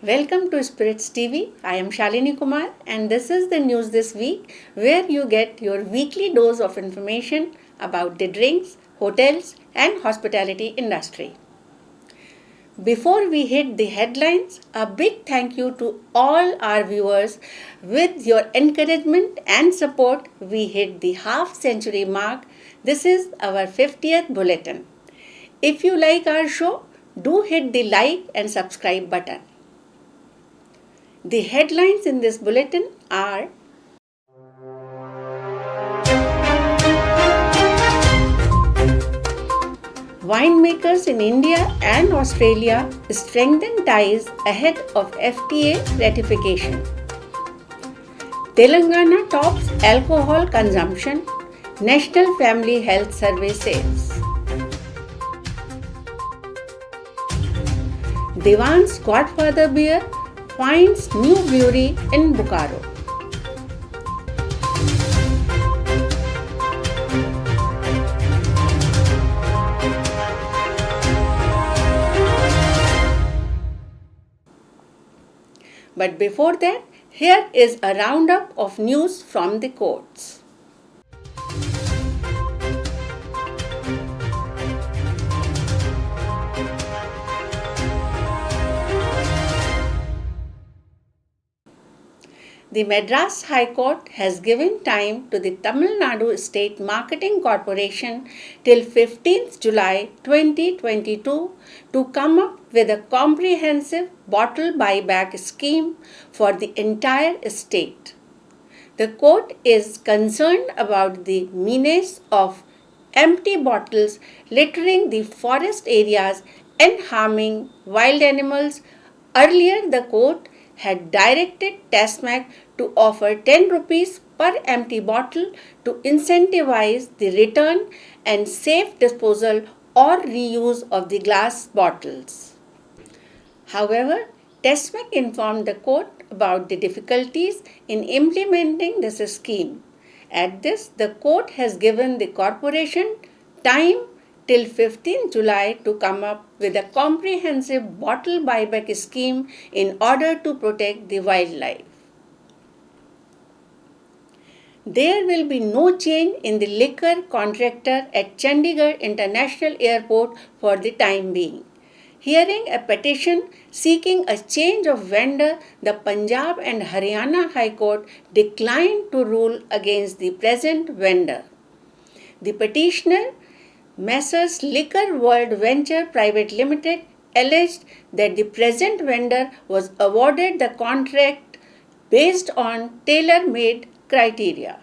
Welcome to Spiritz TV. I am Shalini Kumar and this is the news this week where you get your weekly dose of information about the drinks, hotels and hospitality industry. Before we hit the headlines, a big thank you to all our viewers. With your encouragement and support, we hit the half-century mark. This is our 50th bulletin. If you like our show, do hit the like and subscribe button. The headlines in this bulletin are: winemakers in India and Australia strengthen ties ahead of FTA ratification. Telangana tops alcohol consumption, National Family Health Survey says. Devan's Godfather beer finds new brewery in Bokaro. But before that, here is a roundup of news from the courts. The Madras High Court has given time to the Tamil Nadu State Marketing Corporation till 15th July 2022 to come up with a comprehensive bottle buyback scheme for the entire state. The court is concerned about the menace of empty bottles littering the forest areas and harming wild animals. Earlier, the court had directed TASMAC to offer 10 rupees per empty bottle to incentivize the return and safe disposal or reuse of the glass bottles. However, TASMAC informed the court about the difficulties in implementing this scheme. At this, the court has given the corporation time till 15 July to come up with a comprehensive bottle buyback scheme in order to protect the wildlife. There will be no change in the liquor contractor at Chandigarh International Airport for the time being. Hearing a petition seeking a change of vendor, the Punjab and Haryana High Court declined to rule against the present vendor. The petitioner, Messrs. Liquor World Venture Private Limited, alleged that the present vendor was awarded the contract based on tailor-made criteria.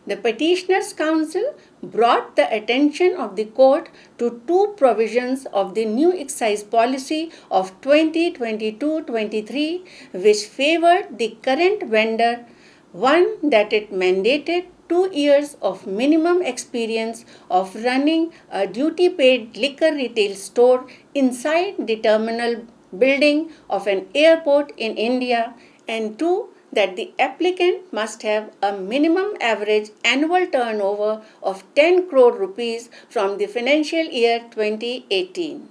The petitioner's counsel brought the attention of the court to two provisions of the new excise policy of 2022-23 which favored the current vendor. One, that it mandated 2 years of minimum experience of running a duty-paid liquor retail store inside the terminal building of an airport in India, and two, that the applicant must have a minimum average annual turnover of 10 crore rupees from the financial year 2018.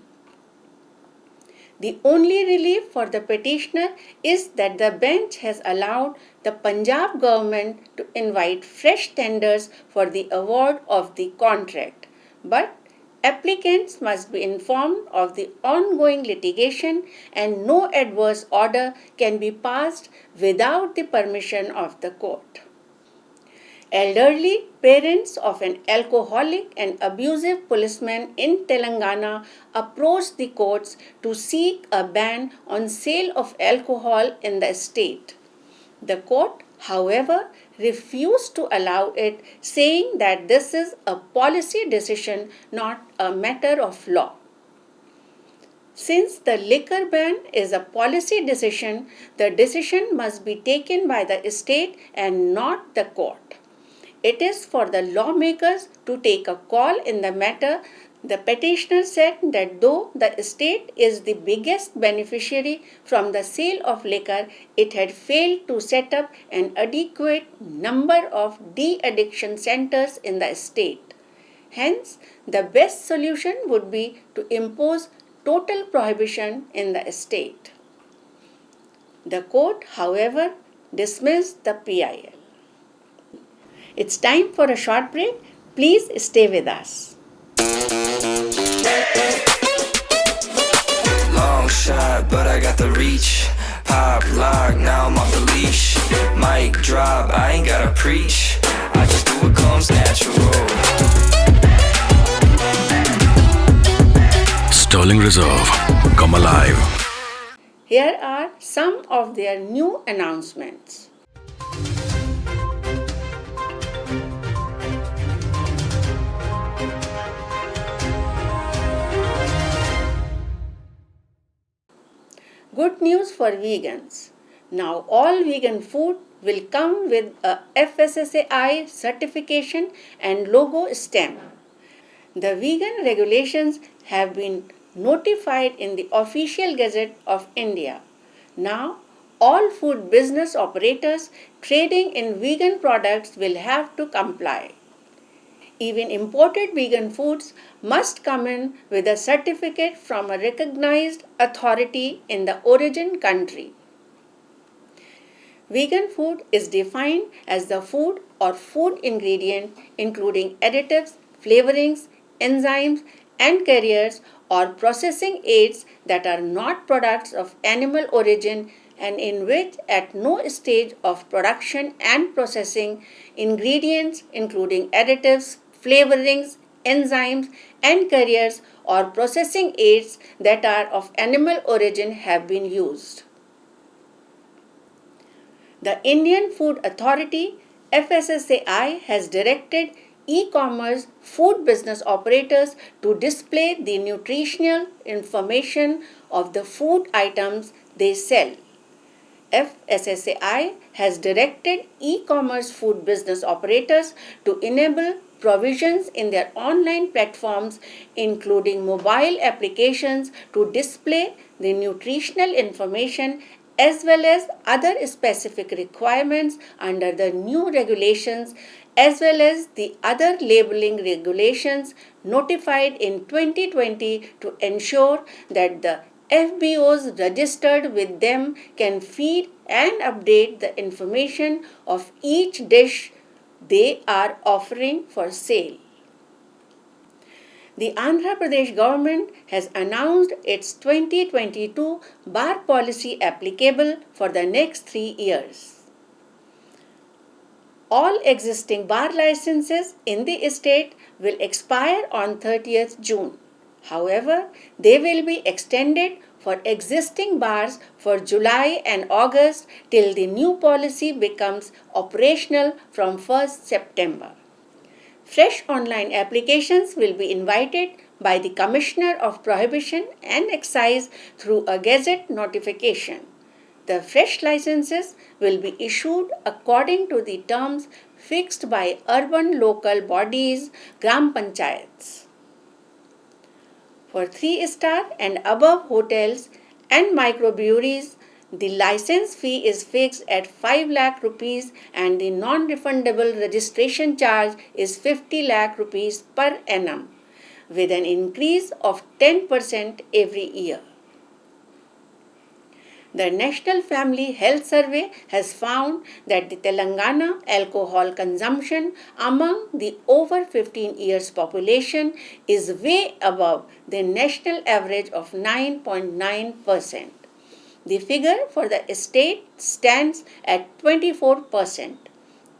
The only relief for the petitioner is that the bench has allowed the Punjab government to invite fresh tenders for the award of the contract, but applicants must be informed of the ongoing litigation and no adverse order can be passed without the permission of the court. Elderly parents of an alcoholic and abusive policeman in Telangana approached the courts to seek a ban on sale of alcohol in the state. The court, however, refused to allow it, saying that this is a policy decision, not a matter of law. Since the liquor ban is a policy decision, the decision must be taken by the state and not the court. It is for the lawmakers to take a call in the matter. The petitioner said that though the state is the biggest beneficiary from the sale of liquor, it had failed to set up an adequate number of de-addiction centers in the state. Hence, the best solution would be to impose total prohibition in the state. The court, however, dismissed the PIL. It's time for a short break. Please stay with us. Long shot, but I got the reach. Pop, lock, now I'm off the leash. Mic drop, I ain't gotta preach. I just do what comes natural. Sterling Reserve, come alive. Here are some of their new announcements. Good news for vegans. Now all vegan food will come with a FSSAI certification and logo stamp. The vegan regulations have been notified in the official Gazette of India. Now all food business operators trading in vegan products will have to comply. Even imported vegan foods must come in with a certificate from a recognized authority in the origin country. Vegan food is defined as the food or food ingredient including additives, flavorings, enzymes, and carriers or processing aids that are not products of animal origin and in which at no stage of production and processing ingredients including additives, flavorings, enzymes, and carriers or processing aids that are of animal origin have been used. The Indian Food Authority FSSAI has directed e-commerce food business operators to display the nutritional information of the food items they sell. FSSAI has directed e-commerce food business operators to enable provisions in their online platforms, including mobile applications, to display the nutritional information as well as other specific requirements under the new regulations as well as the other labeling regulations notified in 2020 to ensure that the FBOs registered with them can feed and update the information of each dish they are offering for sale. The Andhra Pradesh government has announced its 2022 bar policy applicable for the next 3 years. All existing bar licenses in the state will expire on 30th June. However, they will be extended for existing bars for July and August till the new policy becomes operational from 1st September. Fresh online applications will be invited by the Commissioner of Prohibition and Excise through a Gazette notification. The fresh licenses will be issued according to the terms fixed by urban local bodies, Gram Panchayats. For 3-star and above hotels and microbreweries, the license fee is fixed at 5 lakh rupees and the non-refundable registration charge is 50 lakh rupees per annum, with an increase of 10% every year. The National Family Health Survey has found that the Telangana alcohol consumption among the over 15 years population is way above the national average of 9.9%. The figure for the state stands at 24%.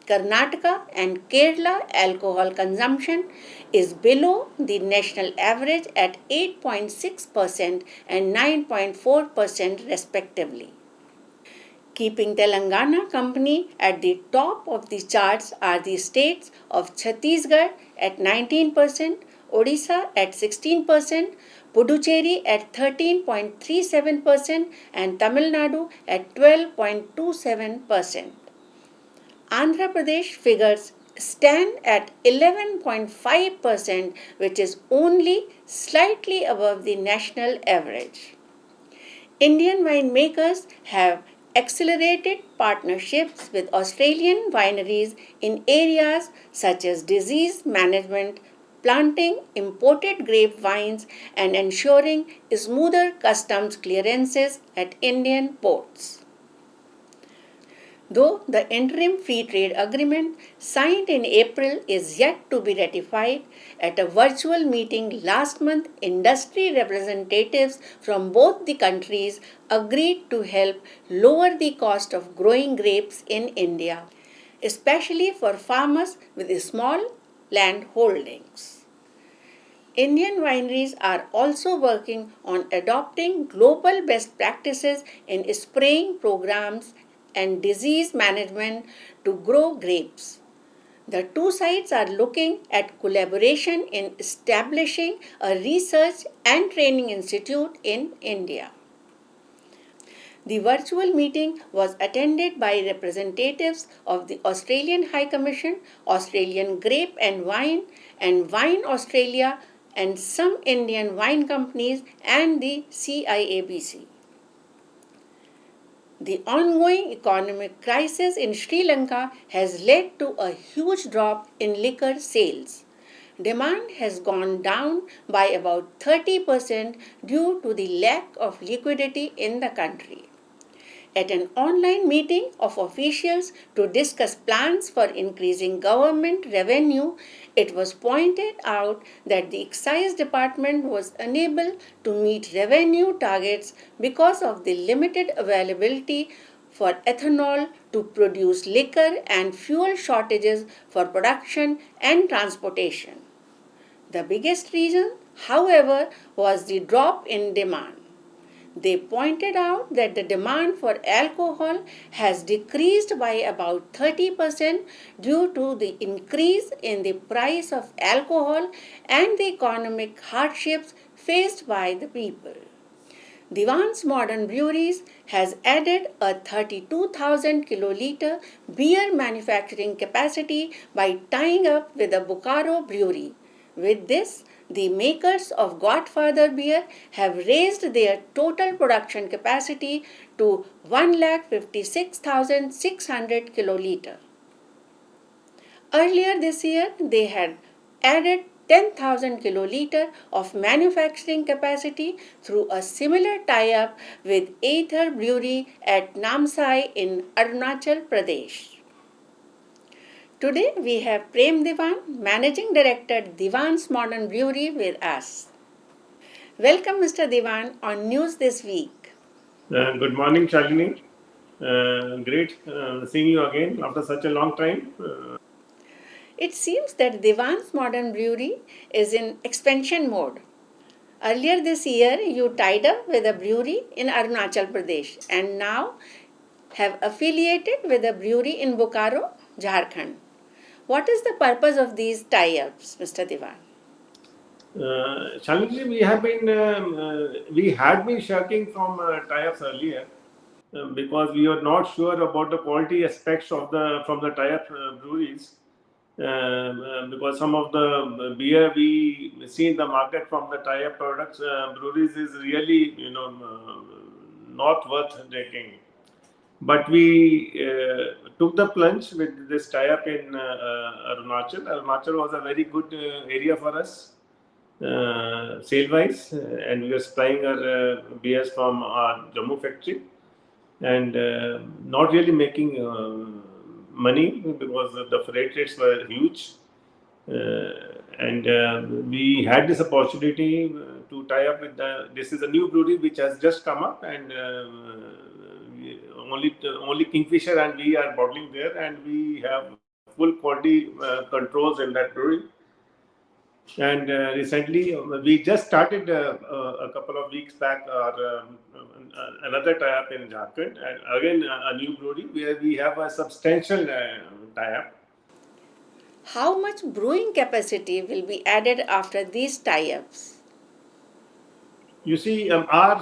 Karnataka and Kerala alcohol consumption is below the national average at 8.6% and 9.4% respectively. Keeping Telangana company at the top of the charts are the states of Chhattisgarh at 19%, Odisha at 16%, Puducherry at 13.37% and Tamil Nadu at 12.27%. Andhra Pradesh figures stand at 11.5%, which is only slightly above the national average. Indian winemakers have accelerated partnerships with Australian wineries in areas such as disease management, planting imported grape vines, and ensuring smoother customs clearances at Indian ports. Though the interim free trade agreement signed in April is yet to be ratified, at a virtual meeting last month, industry representatives from both the countries agreed to help lower the cost of growing grapes in India, especially for farmers with small land holdings. Indian wineries are also working on adopting global best practices in spraying programs and disease management to grow grapes. The two sides are looking at collaboration in establishing a research and training institute in India. The virtual meeting was attended by representatives of the Australian High Commission, Australian Grape and Wine Australia, and some Indian wine companies and the CIABC. The ongoing economic crisis in Sri Lanka has led to a huge drop in liquor sales. Demand has gone down by about 30% due to the lack of liquidity in the country. At an online meeting of officials to discuss plans for increasing government revenue, it was pointed out that the excise department was unable to meet revenue targets because of the limited availability for ethanol to produce liquor and fuel shortages for production and transportation. The biggest reason, however, was the drop in demand. They pointed out that the demand for alcohol has decreased by about 30% due to the increase in the price of alcohol and the economic hardships faced by the people. Devan's Modern Breweries has added a 32,000 kiloliter beer manufacturing capacity by tying up with the Bokaro Brewery. With this, the makers of Godfather beer have raised their total production capacity to 156,600 kiloliter. Earlier this year, they had added 10,000 kiloliter of manufacturing capacity through a similar tie-up with Aether Brewery at Namsai in Arunachal Pradesh. Today we have Prem Devan, Managing Director, Devan's Modern Brewery with us. Welcome Mr. Devan on News This Week. Good morning, Shalini. Great seeing you again after such a long time. It seems that Devan's Modern Brewery is in expansion mode. Earlier this year, you tied up with a brewery in Arunachal Pradesh and now have affiliated with a brewery in Bokaro, Jharkhand. What is the purpose of these tie-ups, Mr. Devan? Shalini, we had been shirking from tie-ups earlier because we were not sure about the quality aspects of from the tie-up breweries. Because some of the beer we see in the market from the tie-up products breweries is really not worth drinking. But we took the plunge with this tie-up in Arunachal. Arunachal was a very good area for us sale-wise, and we were supplying our beers from our Jammu factory and not really making money because the freight rates were huge. And we had this opportunity to tie up with this is a new brewery which has just come up, and only Kingfisher and we are bottling there, and we have full quality controls in that brewery. And recently, we just started a couple of weeks back another tie-up in Jharkhand, and again a new brewery where we have a substantial tie-up. How much brewing capacity will be added after these tie-ups? You see, our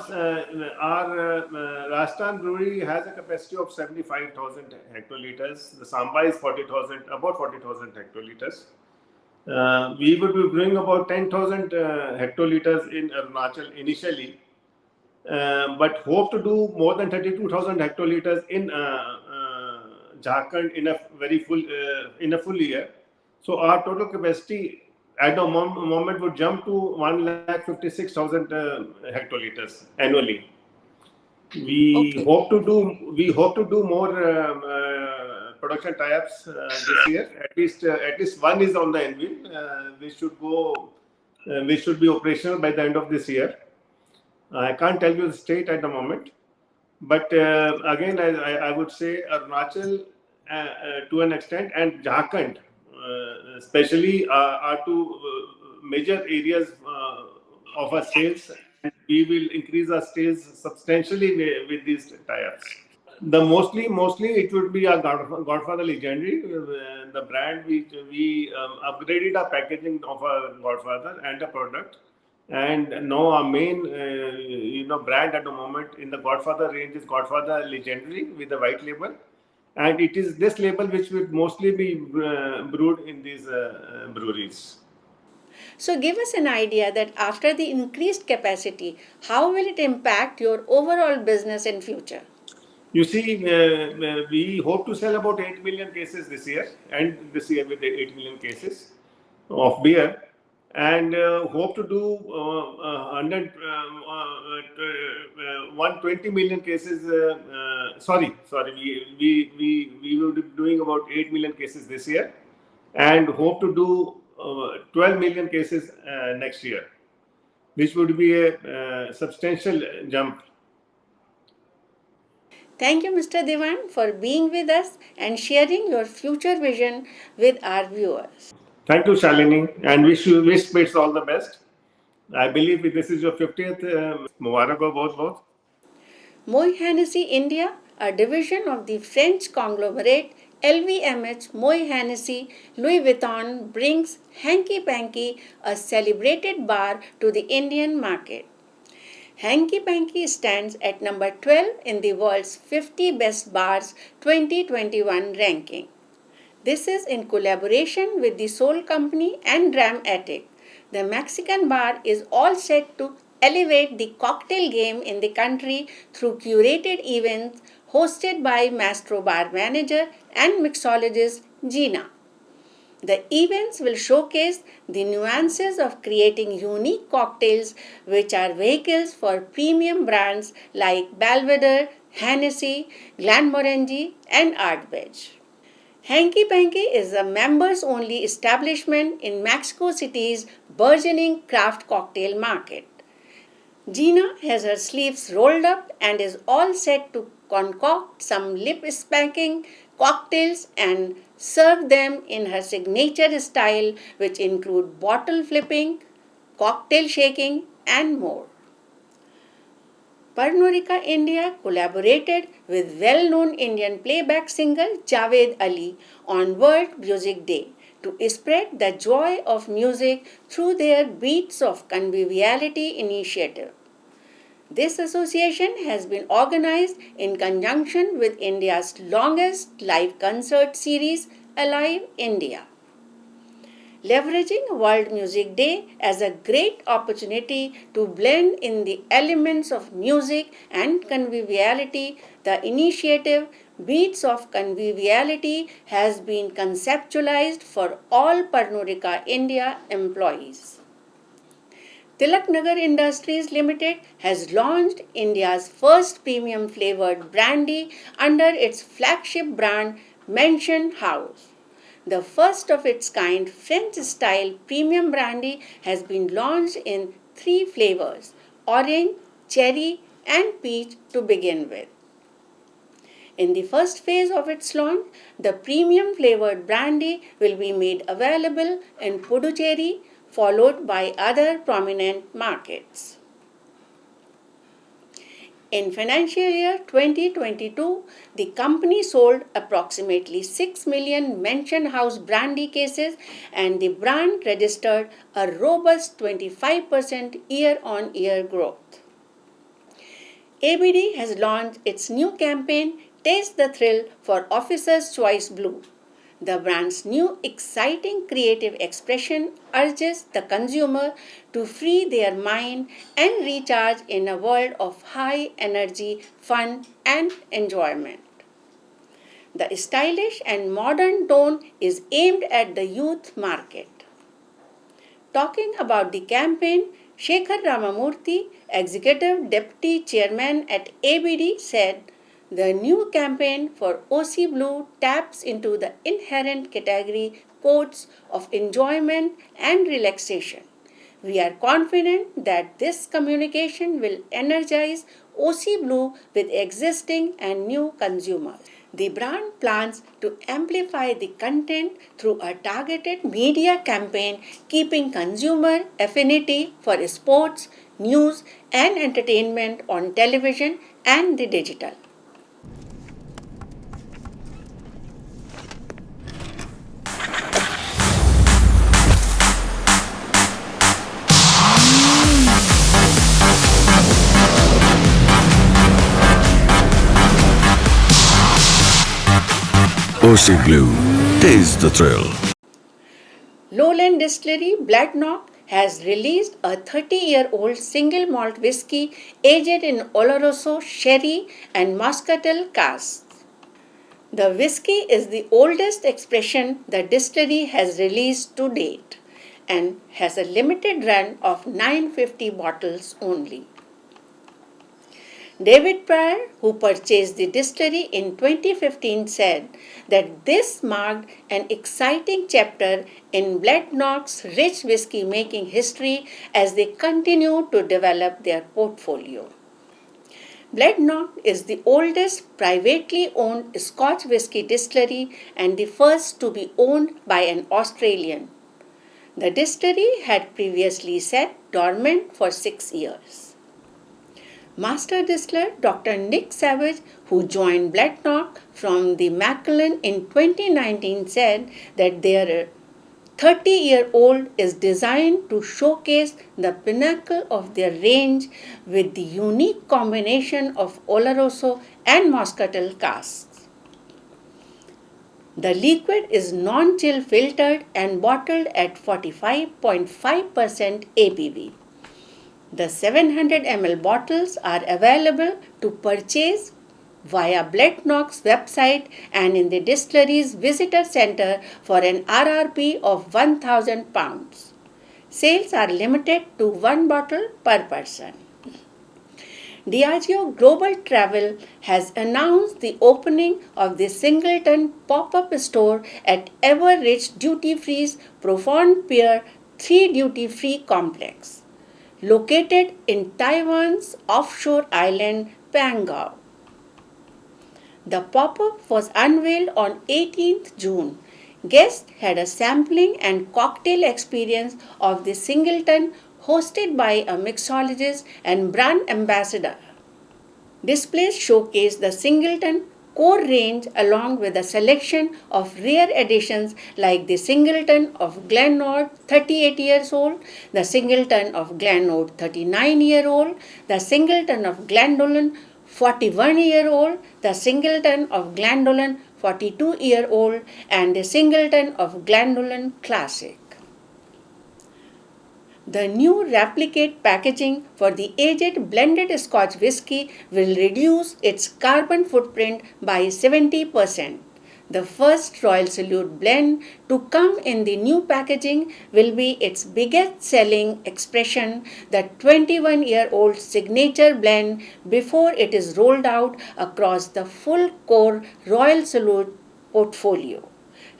Rajasthan brewery has a capacity of 75,000 hectoliters. The Samba is about 40,000 hectoliters. We would be brewing about 10,000 hectoliters in Arunachal initially, but hope to do more than 32,000 hectoliters in Jharkhand in a full year. So our total capacity at the moment would jump to 156,000 hectoliters annually. We hope to do more production tie-ups this year. At least one is on the anvil. We should be operational by the end of this year. I can't tell you the state at the moment, but again, I would say Arunachal to an extent and Jharkhand, especially, are two major areas of our sales. And we will increase our sales substantially with these tie-ups. The mostly it would be our Godfather Legendary, the brand. We upgraded our packaging of our Godfather and the product, and now our main brand at the moment in the Godfather range is Godfather Legendary with the white label, and it is this label which would mostly be brewed in these breweries. So give us an idea that after the increased capacity, how will it impact your overall business in future? You see, we hope to sell about 8 million cases this year, and this year with the 8 million cases of beer, and hope to do 120 million cases. Sorry, we will be doing about 8 million cases this year, and hope to do 12 million cases next year, which would be a substantial jump. Thank you, Mr. Devan, for being with us and sharing your future vision with our viewers. Thank you, Shalini, and wish Spiritz all the best. I believe this is your 50th. Mubarak ho bahut bahut. Moët Hennessy India, a division of the French conglomerate LVMH Moët Hennessy Louis Vuitton, brings Hanky Panky, a celebrated bar, to the Indian market. Hanky Panky stands at number 12 in the world's 50 best bars 2021 ranking. This is in collaboration with the Soul Company and Dram Attic. The Mexican bar is all set to elevate the cocktail game in the country through curated events hosted by Maestro Bar Manager and mixologist Gina. The events will showcase the nuances of creating unique cocktails, which are vehicles for premium brands like Belvedere, Hennessy, Glenmorangie, and Ardbeg. Hanky Panky is a members-only establishment in Mexico City's burgeoning craft cocktail market. Gina has her sleeves rolled up and is all set to concoct some lip-smacking cocktails and serve them in her signature style, which include bottle flipping, cocktail shaking, and more. Pernod Ricard India collaborated with well-known Indian playback singer Javed Ali on World Music Day to spread the joy of music through their Beats of Conviviality initiative. This association has been organized in conjunction with India's longest live concert series, Alive India. Leveraging World Music Day as a great opportunity to blend in the elements of music and conviviality, the initiative Beats of Conviviality has been conceptualized for all Pernod Ricard India employees. Tilak Nagar Industries Limited has launched India's first premium flavored brandy under its flagship brand Mansion House. The first of its kind French-style premium brandy has been launched in 3 flavors: orange, cherry, and peach to begin with. In the first phase of its launch, the premium flavored brandy will be made available in Puducherry, followed by other prominent markets. In financial year 2022, the company sold approximately 6 million Mansion House brandy cases, and the brand registered a robust 25% year-on-year growth. ABD has launched its new campaign, Taste the Thrill for Officer's Choice Blue. The brand's new exciting creative expression urges the consumer to free their mind and recharge in a world of high energy, fun, and enjoyment. The stylish and modern tone is aimed at the youth market. Talking about the campaign, Shekhar Ramamurthy, Executive Deputy Chairman at ABD, said, The new campaign for OC Blue taps into the inherent category codes of enjoyment and relaxation. We are confident that this communication will energize OC Blue with existing and new consumers. The brand plans to amplify the content through a targeted media campaign, keeping consumer affinity for sports, news, and entertainment on television and the digital. OC Blue, taste the thrill. Lowland Distillery Blacknock has released a 30-year-old single malt whiskey aged in Oloroso sherry and muscatel casks. The whiskey is the oldest expression the distillery has released to date and has a limited run of 950 bottles only. David Pryor, who purchased the distillery in 2015, said that this marked an exciting chapter in Blacknock's rich whiskey making history as they continue to develop their portfolio. Blacknock is the oldest privately owned Scotch whisky distillery and the first to be owned by an Australian. The distillery had previously sat dormant for 6 years. Master distiller Dr. Nick Savage, who joined Blacknock from the Macallan in 2019, said that their 30-year-old is designed to showcase the pinnacle of their range with the unique combination of Oloroso and Moscatel casks. The liquid is non-chill filtered and bottled at 45.5% ABV. The 700 ml bottles are available to purchase via Blacknock's website and in the distillery's visitor center for an RRP of £1,000. Sales are limited to 1 bottle per person. Diageo Global Travel has announced the opening of the Singleton pop-up store at Everrich Duty Free's Profound Pier 3 Duty Free complex, located in Taiwan's offshore island Pangao. The pop-up was unveiled on 18th June. Guests had a sampling and cocktail experience of the Singleton hosted by a mixologist and brand ambassador. Displays showcased the Singleton core range along with a selection of rare additions like the Singleton of Glenord 38 years old, the Singleton of Glenord 39-year-old, the Singleton of Glendolin 41-year-old, the Singleton of Glendolin 42-year-old, and the Singleton of Glendolin Classic. The new replicate packaging for the aged blended Scotch whisky will reduce its carbon footprint by 70%. The first Royal Salute blend to come in the new packaging will be its biggest selling expression, the 21-year-old signature blend, before it is rolled out across the full core Royal Salute portfolio,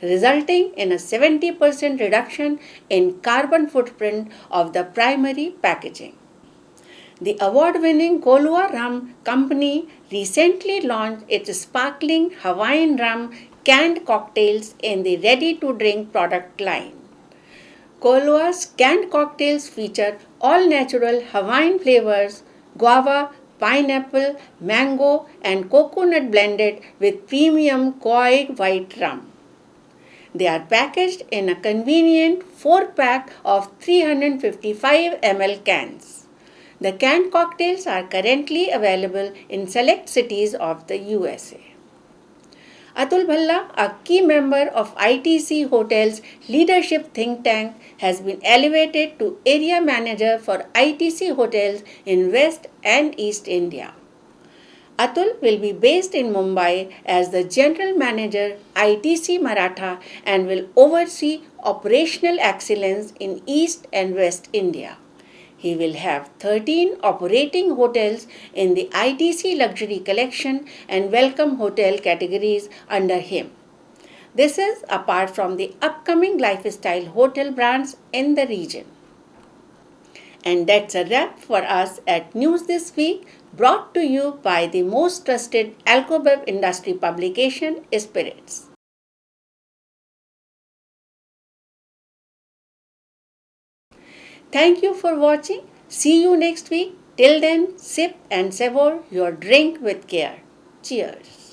resulting in a 70% reduction in carbon footprint of the primary packaging. The award-winning Kahlua Rum Company recently launched its sparkling Hawaiian rum canned cocktails in the ready-to-drink product line. Kahlua's canned cocktails feature all-natural Hawaiian flavors, guava, pineapple, mango, and coconut blended with premium koi white rum. They are packaged in a convenient 4-pack of 355 ml cans. The canned cocktails are currently available in select cities of the USA. Atul Bhalla, a key member of ITC Hotel's leadership think tank, has been elevated to area manager for ITC Hotels in West and East India. Atul will be based in Mumbai as the General Manager ITC Maratha and will oversee operational excellence in East and West India. He will have 13 operating hotels in the ITC Luxury Collection and Welcome Hotel categories under him. This is apart from the upcoming lifestyle hotel brands in the region. And that's a wrap for us at News This Week, brought to you by the most trusted alcobev industry publication, Spiritz. Thank you for watching. See you next week. Till then, sip and savor your drink with care. Cheers.